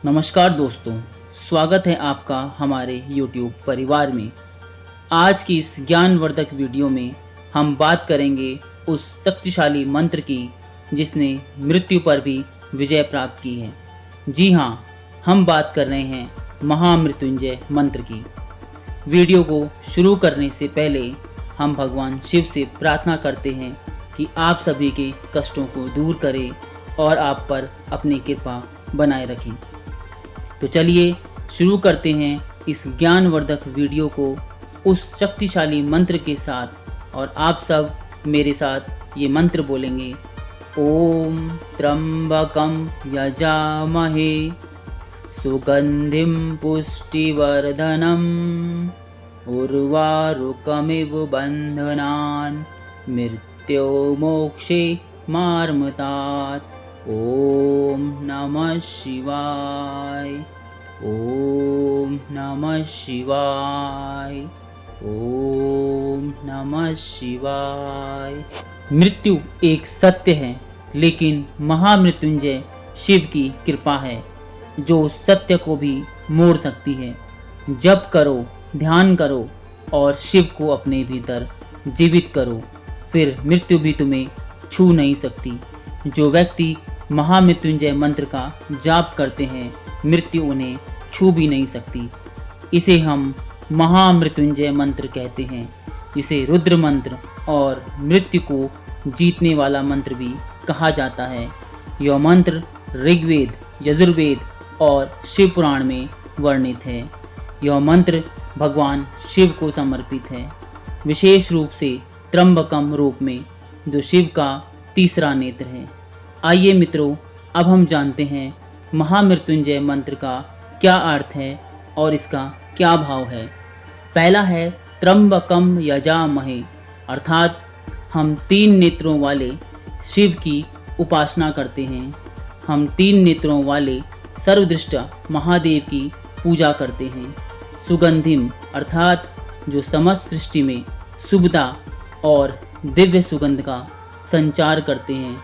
नमस्कार दोस्तों, स्वागत है आपका हमारे YouTube परिवार में। आज की इस ज्ञानवर्धक वीडियो में हम बात करेंगे उस शक्तिशाली मंत्र की जिसने मृत्यु पर भी विजय प्राप्त की है। जी हाँ, हम बात कर रहे हैं महामृत्युंजय मंत्र की। वीडियो को शुरू करने से पहले हम भगवान शिव से प्रार्थना करते हैं कि आप सभी के कष्टों को दूर करें और आप पर अपनी कृपा बनाए रखें। तो चलिए शुरू करते हैं इस ज्ञानवर्धक वीडियो को उस शक्तिशाली मंत्र के साथ, और आप सब मेरे साथ ये मंत्र बोलेंगे। ओम त्र्यंबकं यजामहे सुगंधिं पुष्टिवर्धनम् उर्वारुकमिव बन्धनान् मृत्योर्मोक्षे मार्मतात्। ओम नमः शिवाय। ओम नमः शिवाय। ओम नमः शिवाय। मृत्यु एक सत्य है, लेकिन महामृत्युंजय शिव की कृपा है जो सत्य को भी मोड़ सकती है। जप करो, ध्यान करो और शिव को अपने भीतर जीवित करो, फिर मृत्यु भी तुम्हें छू नहीं सकती। जो व्यक्ति महामृत्युंजय मंत्र का जाप करते हैं, मृत्यु उन्हें छू भी नहीं सकती। इसे हम महामृत्युंजय मंत्र कहते हैं। इसे रुद्र मंत्र और मृत्यु को जीतने वाला मंत्र भी कहा जाता है। यह मंत्र ऋग्वेद, यजुर्वेद और शिव पुराण में वर्णित है। यह मंत्र भगवान शिव को समर्पित है, विशेष रूप से त्र्यंबकम रूप में, जो शिव का तीसरा नेत्र है। आइए मित्रों, अब हम जानते हैं महामृत्युंजय मंत्र का क्या अर्थ है और इसका क्या भाव है। पहला है त्र्यंबकम यजामहे, अर्थात हम 3 नेत्रों वाले शिव की उपासना करते हैं। हम 3 नेत्रों वाले सर्वदृष्ट महादेव की पूजा करते हैं। सुगंधिम, अर्थात जो समस्त सृष्टि में शुभता और दिव्य सुगंध का संचार करते हैं,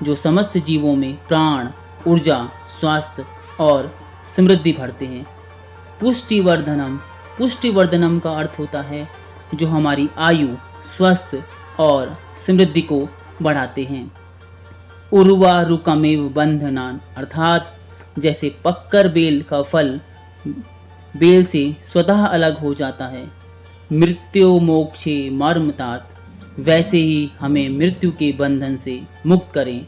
जो समस्त जीवों में प्राण, ऊर्जा, स्वास्थ्य और समृद्धि भरते हैं। पुष्टिवर्धनम, पुष्टिवर्धनम का अर्थ होता है जो हमारी आयु, स्वास्थ्य और समृद्धि को बढ़ाते हैं। उर्वारुकमेव बंधनान, अर्थात जैसे पक्कर बेल का फल बेल से स्वतः अलग हो जाता है, मृत्यु मोक्षे मार्मतात्, वैसे ही हमें मृत्यु के बंधन से मुक्त करें,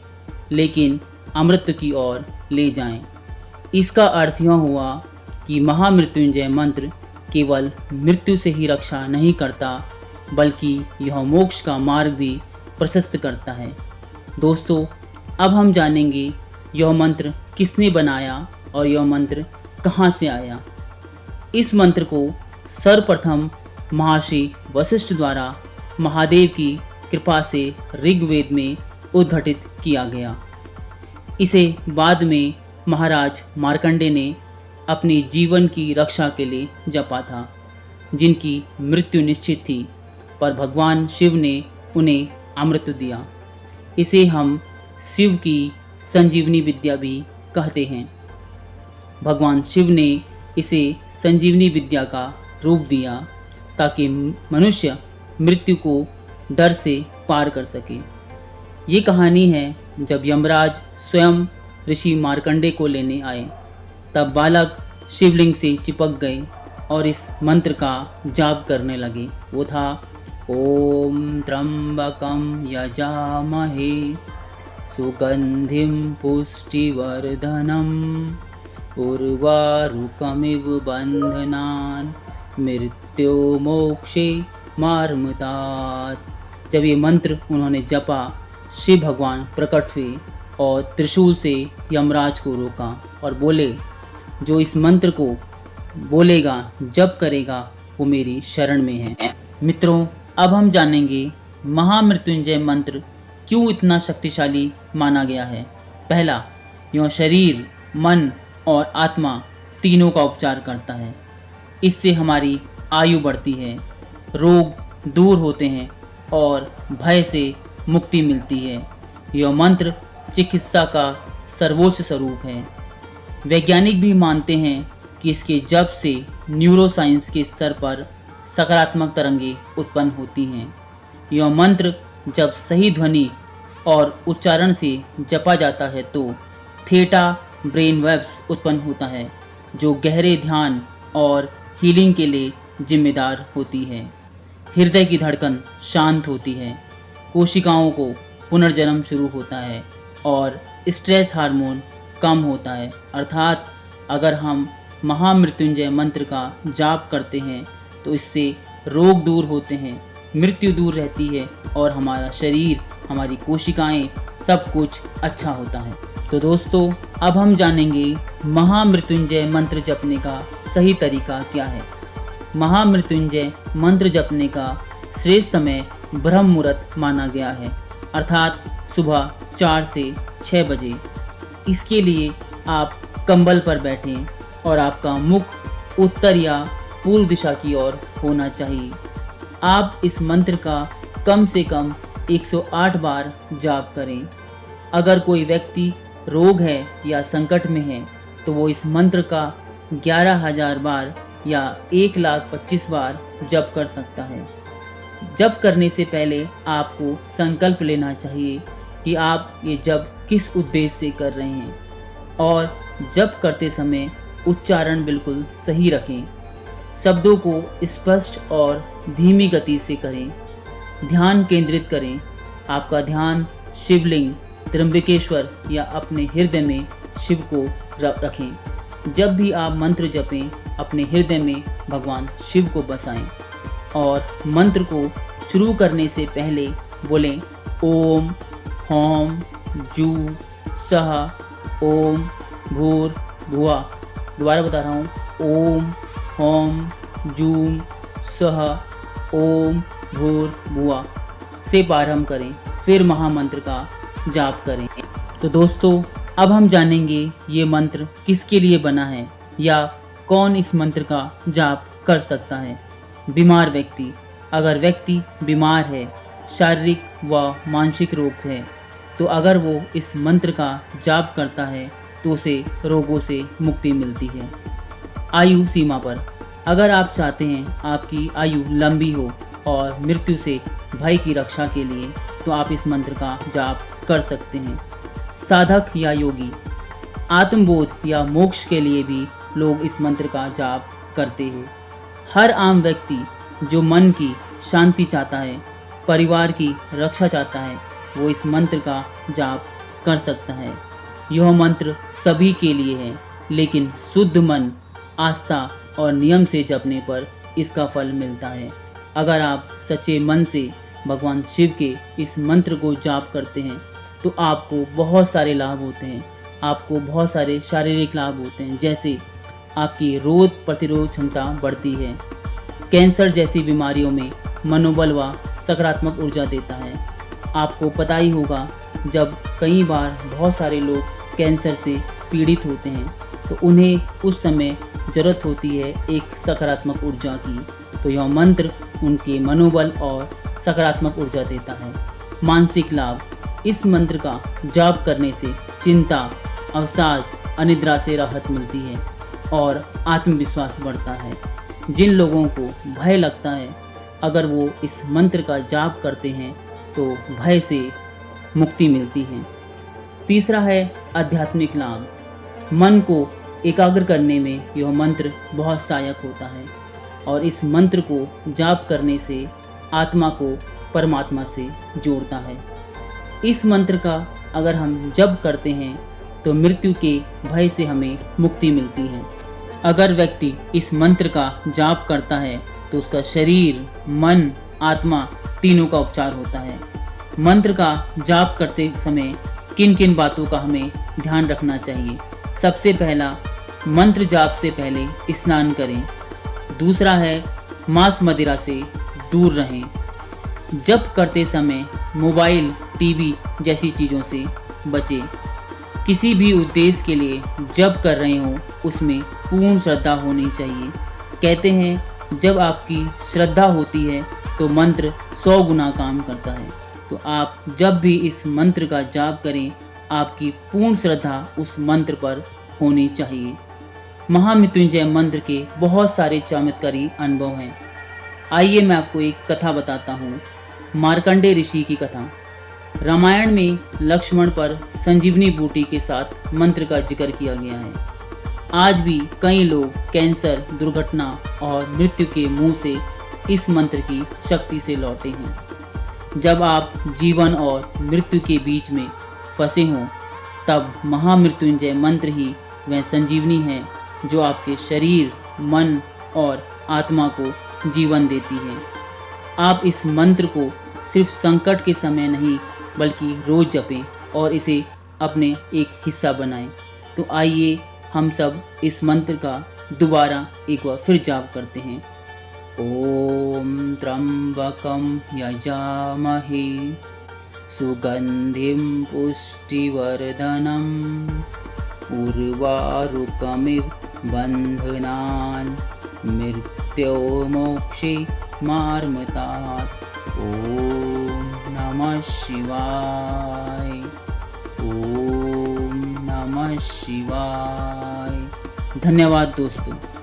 लेकिन अमृत की ओर ले जाएं। इसका अर्थ यह हुआ कि महामृत्युंजय मंत्र केवल मृत्यु से ही रक्षा नहीं करता, बल्कि यह मोक्ष का मार्ग भी प्रशस्त करता है। दोस्तों, अब हम जानेंगे यह मंत्र किसने बनाया और यह मंत्र कहाँ से आया। इस मंत्र को सर्वप्रथम महर्षि वशिष्ठ द्वारा महादेव की कृपा से ऋग्वेद में उद्घटित किया गया। इसे बाद में महाराज मार्कंडे ने अपने जीवन की रक्षा के लिए जपा था, जिनकी मृत्यु निश्चित थी, पर भगवान शिव ने उन्हें अमृत दिया। इसे हम शिव की संजीवनी विद्या भी कहते हैं। भगवान शिव ने इसे संजीवनी विद्या का रूप दिया ताकि मनुष्य मृत्यु को डर से पार कर सके। ये कहानी है जब यमराज स्वयं ऋषि मार्कंडे को लेने आए, तब बालक शिवलिंग से चिपक गए और इस मंत्र का जाप करने लगे। वो था ओम त्र्यंबकं यजामहे सुगंधिं पुष्टिवर्धनम् उर्वारुकमिव बन्धनान् मृत्योर्मोक्षे मार्मतात्। जब ये मंत्र उन्होंने जपा, शिव भगवान प्रकट हुए और त्रिशूल से यमराज को रोका और बोले, जो इस मंत्र को बोलेगा, जप करेगा, वो मेरी शरण में है। मित्रों, अब हम जानेंगे महामृत्युंजय मंत्र क्यों इतना शक्तिशाली माना गया है। पहला, यह शरीर, मन और आत्मा तीनों का उपचार करता है। इससे हमारी आयु बढ़ती है, रोग दूर होते हैं और भय से मुक्ति मिलती है। यह मंत्र चिकित्सा का सर्वोच्च स्वरूप है। वैज्ञानिक भी मानते हैं कि इसके जप से न्यूरोसाइंस के स्तर पर सकारात्मक तरंगें उत्पन्न होती हैं। यह मंत्र जब सही ध्वनि और उच्चारण से जपा जाता है तो थीटा ब्रेन वेव्स उत्पन्न होता है, जो गहरे ध्यान और हीलिंग के लिए जिम्मेदार होती है। हृदय की धड़कन शांत होती है, कोशिकाओं को पुनर्जन्म शुरू होता है और स्ट्रेस हार्मोन कम होता है। अर्थात अगर हम महामृत्युंजय मंत्र का जाप करते हैं तो इससे रोग दूर होते हैं, मृत्यु दूर रहती है और हमारा शरीर, हमारी कोशिकाएं, सब कुछ अच्छा होता है। तो दोस्तों, अब हम जानेंगे महामृत्युंजय मंत्र जपने का सही तरीका क्या है। महामृत्युंजय मंत्र जपने का श्रेष्ठ समय ब्रह्म मुहूर्त माना गया है, अर्थात सुबह 4 से 6 बजे। इसके लिए आप कंबल पर बैठें और आपका मुख उत्तर या पूर्व दिशा की ओर होना चाहिए। आप इस मंत्र का कम से कम 108 बार जाप करें। अगर कोई व्यक्ति रोग है या संकट में है तो वो इस मंत्र का 11,000 बार या 1,25,000 बार जप कर सकता है। जप करने से पहले आपको संकल्प लेना चाहिए कि आप ये जप किस उद्देश्य से कर रहे हैं और जप करते समय उच्चारण बिल्कुल सही रखें। शब्दों को स्पष्ट और धीमी गति से करें। ध्यान केंद्रित करें। आपका ध्यान शिवलिंग, त्र्यंबकेश्वर या अपने हृदय में शिव को रखें। जब भी आप मंत्र जपें, अपने हृदय में भगवान शिव को बसाएं और मंत्र को शुरू करने से पहले बोलें ओम हौम जू सह ओम भूर भुआ। दोबारा बता रहा हूँ, ओम हौम जूम सह ओम भूर भुआ से प्रारंभ करें, फिर महामंत्र का जाप करें। तो दोस्तों, अब हम जानेंगे ये मंत्र किसके लिए बना है या कौन इस मंत्र का जाप कर सकता है। बीमार व्यक्ति। अगर व्यक्ति बीमार है, शारीरिक व मानसिक रोग है, तो अगर वो इस मंत्र का जाप करता है तो उसे रोगों से मुक्ति मिलती है। आयु सीमा पर। अगर आप चाहते हैं आपकी आयु लंबी हो और मृत्यु से भय की रक्षा के लिए, तो आप इस मंत्र का जाप कर सकते हैं। साधक या योगी। आत्मबोध या मोक्ष के लिए भी लोग इस मंत्र का जाप करते हैं। हर आम व्यक्ति जो मन की शांति चाहता है, परिवार की रक्षा चाहता है, वो इस मंत्र का जाप कर सकता है। यह मंत्र सभी के लिए है, लेकिन शुद्ध मन, आस्था और नियम से जपने पर इसका फल मिलता है। अगर आप सच्चे मन से भगवान शिव के इस मंत्र को जाप करते हैं तो आपको बहुत सारे लाभ होते हैं। आपको बहुत सारे शारीरिक लाभ होते हैं, जैसे आपकी रोग प्रतिरोध क्षमता बढ़ती है। कैंसर जैसी बीमारियों में मनोबल व सकारात्मक ऊर्जा देता है। आपको पता ही होगा, जब कई बार बहुत सारे लोग कैंसर से पीड़ित होते हैं तो उन्हें उस समय ज़रूरत होती है एक सकारात्मक ऊर्जा की, तो यह मंत्र उनके मनोबल और सकारात्मक ऊर्जा देता है। मानसिक लाभ। इस मंत्र का जाप करने से चिंता, अवसाद, अनिद्रा से राहत मिलती है और आत्मविश्वास बढ़ता है। जिन लोगों को भय लगता है, अगर वो इस मंत्र का जाप करते हैं तो भय से मुक्ति मिलती है। तीसरा है आध्यात्मिक लाभ। मन को एकाग्र करने में यह मंत्र बहुत सहायक होता है और इस मंत्र को जाप करने से आत्मा को परमात्मा से जोड़ता है। इस मंत्र का अगर हम जप करते हैं तो मृत्यु के भय से हमें मुक्ति मिलती है। अगर व्यक्ति इस मंत्र का जाप करता है तो उसका शरीर, मन, आत्मा तीनों का उपचार होता है। मंत्र का जाप करते समय किन किन बातों का हमें ध्यान रखना चाहिए। सबसे पहला, मंत्र जाप से पहले स्नान करें। दूसरा है, मांस मदिरा से दूर रहें। जप करते समय मोबाइल, टीवी जैसी चीज़ों से बचें। किसी भी उद्देश्य के लिए जप कर रहे हो उसमें पूर्ण श्रद्धा होनी चाहिए। कहते हैं जब आपकी श्रद्धा होती है तो मंत्र 100 गुना काम करता है। तो आप जब भी इस मंत्र का जाप करें, आपकी पूर्ण श्रद्धा उस मंत्र पर होनी चाहिए। महामृत्युंजय मंत्र के बहुत सारे चमत्कारी अनुभव हैं। आइए मैं आपको एक कथा बताता हूँ, मार्कंडेय ऋषि की कथा। रामायण में लक्ष्मण पर संजीवनी बूटी के साथ मंत्र का जिक्र किया गया है। आज भी कई लोग कैंसर, दुर्घटना और मृत्यु के मुंह से इस मंत्र की शक्ति से लौटे हैं। जब आप जीवन और मृत्यु के बीच में फंसे हों, तब महामृत्युंजय मंत्र ही वह संजीवनी है जो आपके शरीर, मन और आत्मा को जीवन देती है। आप इस मंत्र को सिर्फ संकट के समय नहीं बल्कि रोज जपें और इसे अपने एक हिस्सा बनाएं। तो आइए हम सब इस मंत्र का दोबारा एक बार फिर जाप करते हैं। ओम त्र्यंबकं यजामहे सुगंधिं पुष्टिवर्धनम् उर्वारुकमिव बन्धनान् मृत्योर्मोक्षे मार्मतात्। ओम नमः शिवाय। ओम नमः शिवाय। धन्यवाद दोस्तों।